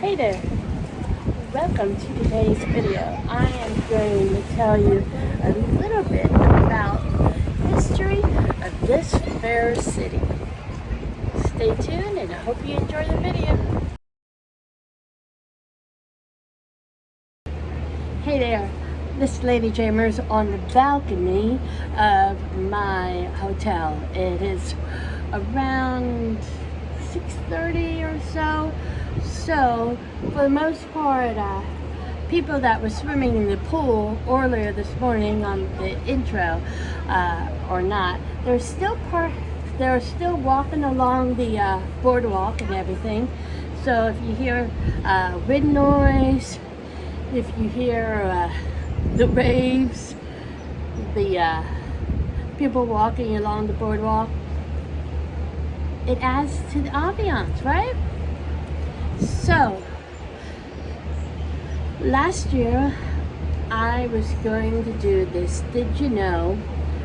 Hey there, welcome to today's video. I am going to tell you a little bit about the history of this fair city. Stay tuned and I hope you enjoy the video. Hey there, this Lady Jamer's on the balcony of my hotel. It is around 6:30 or so. So, for the most part, people that were swimming in the pool earlier this morning on the intro, or not, they're still walking along the boardwalk and everything. So if you hear wind noise, if you hear the waves, the people walking along the boardwalk, it adds to the ambiance, right? So, last year I was going to do this Did You Know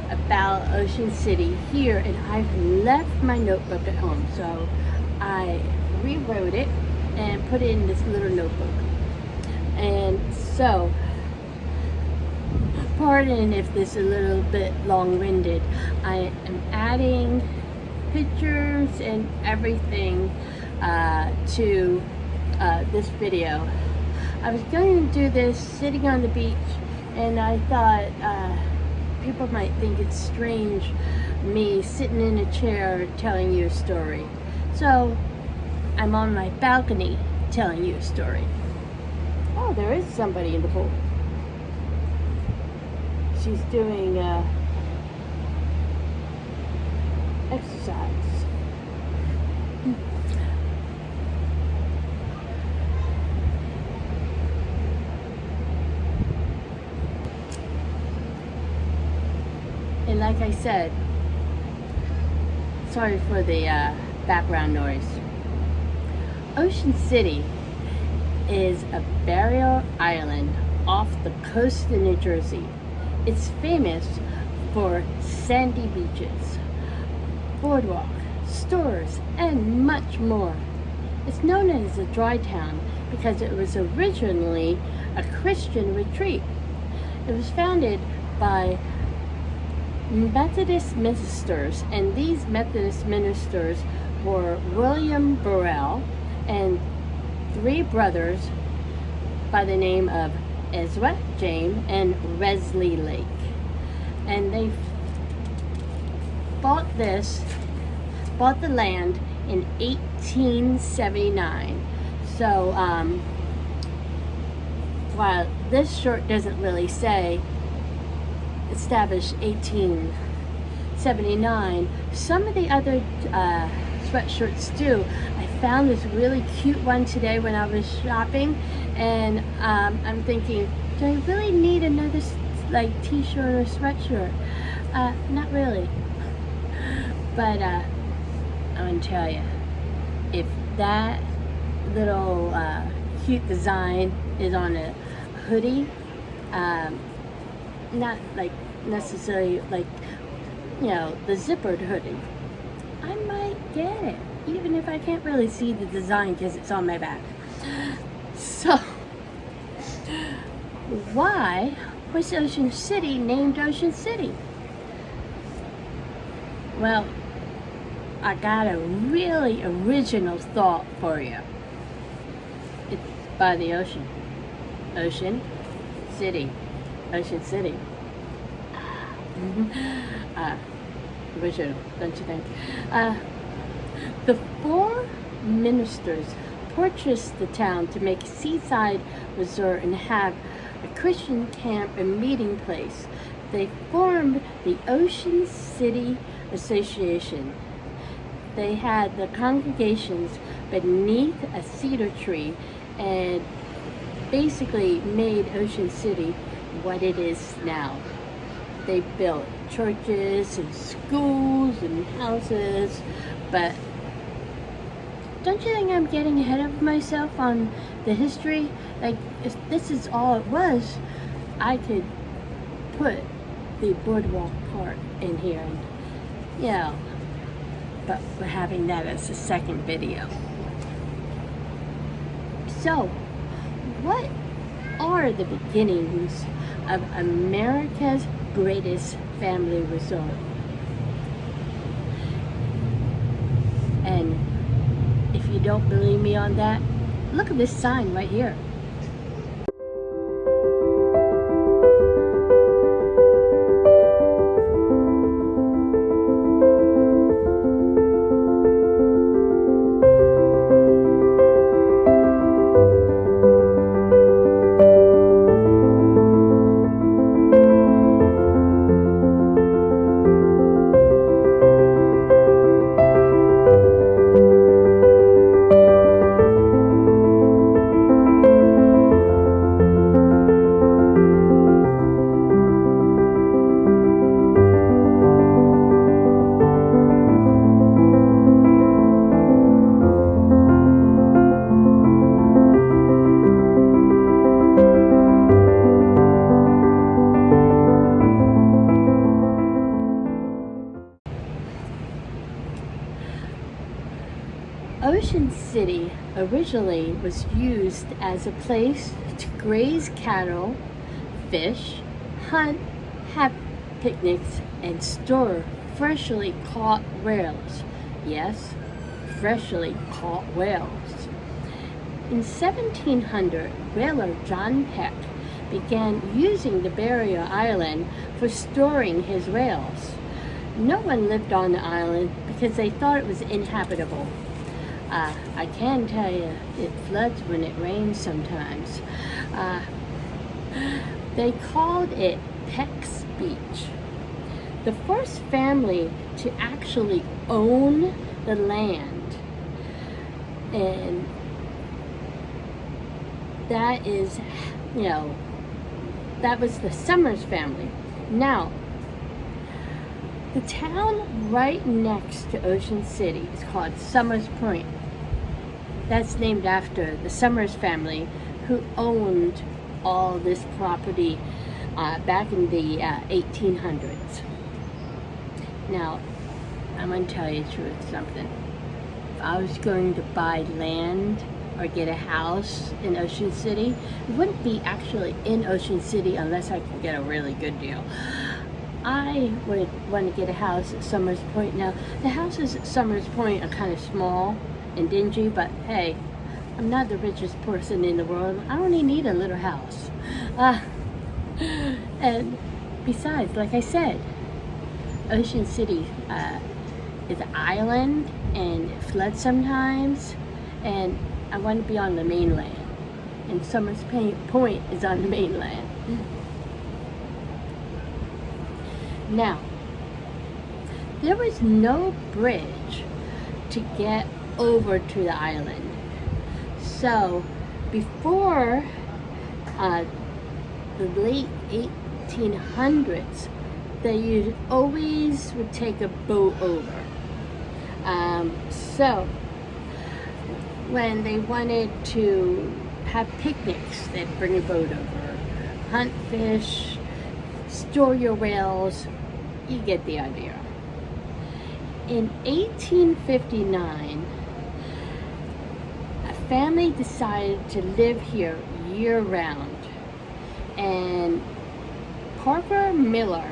about Ocean City here, and I've left my notebook at home. So I rewrote it and put it in this little notebook. And so, pardon if this is a little bit long-winded, I am adding pictures and everything to this video. I was going to do this sitting on the beach, and I thought people might think it's strange me sitting in a chair telling you a story. So I'm on my balcony telling you a story. Oh, there is somebody in the pool. She's doing exercise. And like I said, sorry for the background noise. Ocean City is a barrier island off the coast of New Jersey. It's famous for sandy beaches, boardwalk, stores, and much more. It's known as a dry town because it was originally a Christian retreat. It was founded by Methodist ministers, and these Methodist ministers were William Burrell and three brothers by the name of Ezra, James, and Wesley Lake. And they bought the land in 1879. So while this shirt doesn't really say established 1879, some of the other sweatshirts do. I found this really cute one today when I was shopping, and I'm thinking, do I really need another like t-shirt or sweatshirt? Not really. But I'm gonna tell you, if that little cute design is on a hoodie, not like necessarily like, you know, the zippered hoodie, I might get it, even if I can't really see the design because it's on my back. So, why was Ocean City named Ocean City? Well, I got a really original thought for you. It's by the ocean. Ocean City. Ocean City. Original, don't you think? The four ministers purchased the town to make a seaside resort and have a Christian camp and meeting place. They formed the Ocean City Association. They had the congregations beneath a cedar tree and basically made Ocean City what it is now. They built churches and schools and houses, but don't you think I'm getting ahead of myself on the history? Like, if this is all it was, I could put the boardwalk part in here, and, you know, but we're having that as a second video. So, what are the beginnings of America's greatest family resort? And if you don't believe me on that, look at this sign right here. Ocean City originally was used as a place to graze cattle, fish, hunt, have picnics, and store freshly caught whales. Yes, freshly caught whales. In 1700, whaler John Peck began using the barrier island for storing his whales. No one lived on the island because they thought it was inhabitable. I can tell you, it floods when it rains sometimes. They called it Peck's Beach. The first family to actually own the land, and that is, that was the Summers family. Now, the town right next to Ocean City is called Summers Point. That's named after the Summers family who owned all this property back in the 1800s. Now, I'm going to tell you the truth, something. If I was going to buy land or get a house in Ocean City, it wouldn't be actually in Ocean City unless I could get a really good deal. I would want to get a house at Summers Point. Now, the houses at Summers Point are kind of small and dingy, but hey, I'm not the richest person in the world. I only need a little house. And besides, like I said, Ocean City is an island and it floods sometimes, and I want to be on the mainland, and Summers Point is on the mainland. Now, there was no bridge to get over to the island. So, before the late 1800s, they always would take a boat over. So, when they wanted to have picnics, they'd bring a boat over, hunt fish, store your whales. You get the idea. In 1859, a family decided to live here year-round, and Parker Miller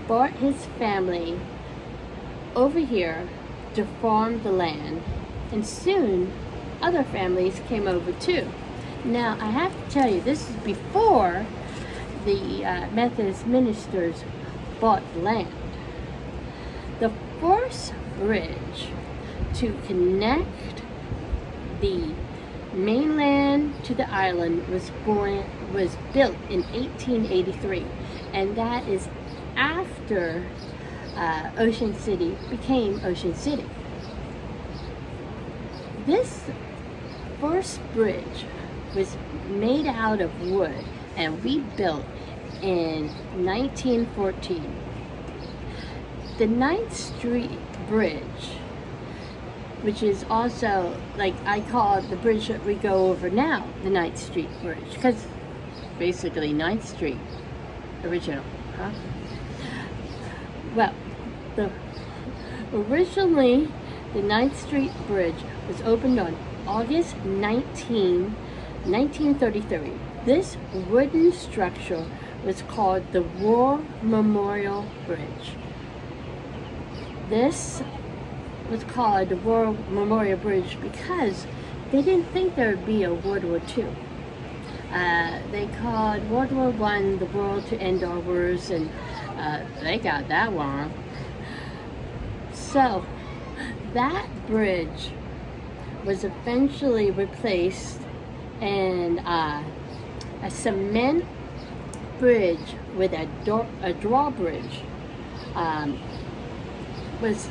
brought his family over here to farm the land, and soon other families came over too. Now, I have to tell you, this is before the Methodist ministers bought land. The first bridge to connect the mainland to the island was built in 1883, and that is after Ocean City became Ocean City. This first bridge was made out of wood and rebuilt in 1914. The 9th Street Bridge, which is also, like, I call it the bridge that we go over now, the 9th Street Bridge, because basically 9th Street, original, huh? Well, originally, the 9th Street Bridge was opened on August 1933. This wooden structure was called the War Memorial Bridge. This was called the War Memorial Bridge because they didn't think there would be a World War II. They called World War I the world to end our wars, and they got that wrong. So that bridge was eventually replaced, and a cement bridge with a drawbridge was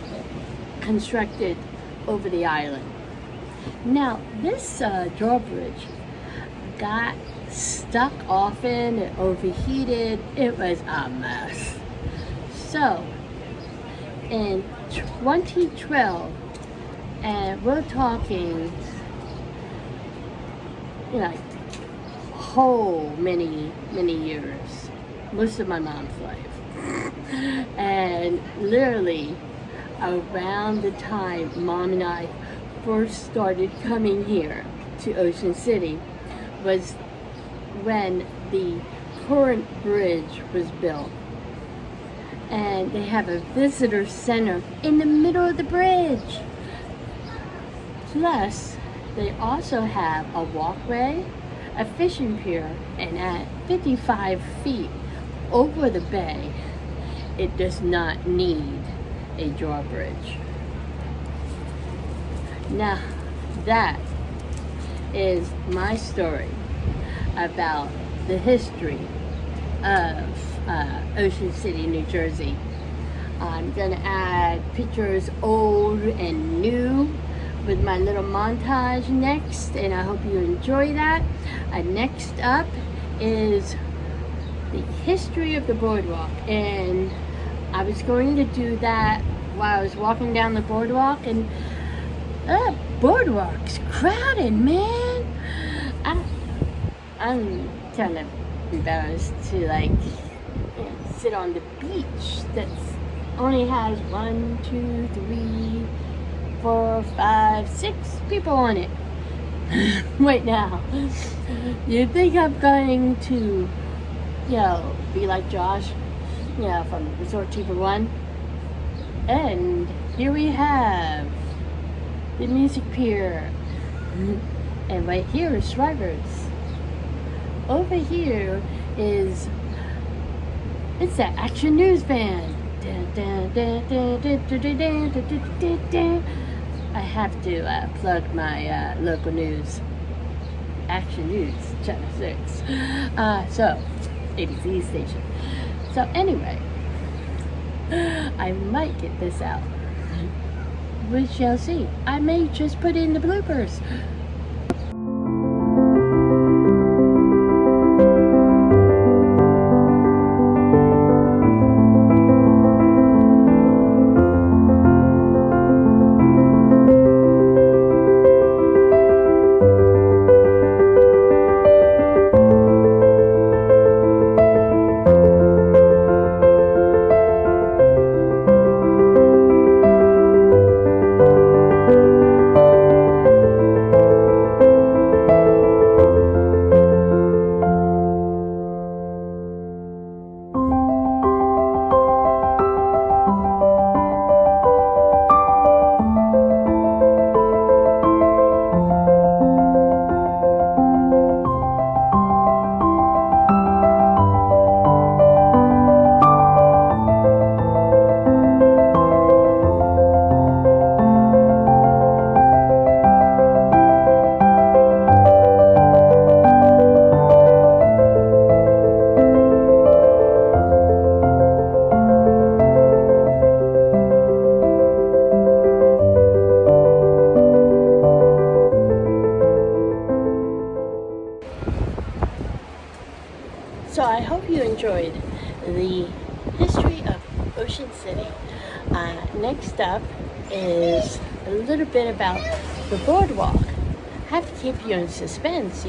constructed over the island. Now, this drawbridge got stuck often, it overheated, it was a mess. So, in 2012, and we're talking, like, whole many years, most of my mom's life, and literally around the time Mom and I first started coming here to Ocean City was when the current bridge was built. And they have a visitor center in the middle of the bridge. Plus, they also have a walkway, a fishing pier, and at 55 feet over the bay, it does not need a drawbridge. Now, that is my story about the history of Ocean City, New Jersey. I'm gonna add pictures old and new with my little montage next, and I hope you enjoy that. Next up is the history of the boardwalk, and I was going to do that while I was walking down the boardwalk, and boardwalk's crowded, man. I'm kind of embarrassed to sit on the beach that only has 1, 2, 3, 4, 5, 6 people on it right now. You think I'm going to, be like Josh, from Resort 2 for 1? And here we have the music pier. And right here is Shriver's. Over here is, it's the Action News Van. I have to plug my local news. Action News, Channel 6. So, ABC station. So anyway, I might get this out. We shall see. I may just put in the bloopers. So I hope you enjoyed the history of Ocean City. Next up is a little bit about the boardwalk. I have to keep you in suspense,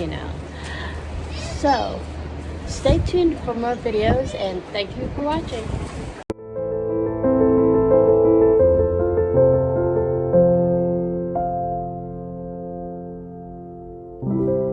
So stay tuned for more videos, and thank you for watching. you.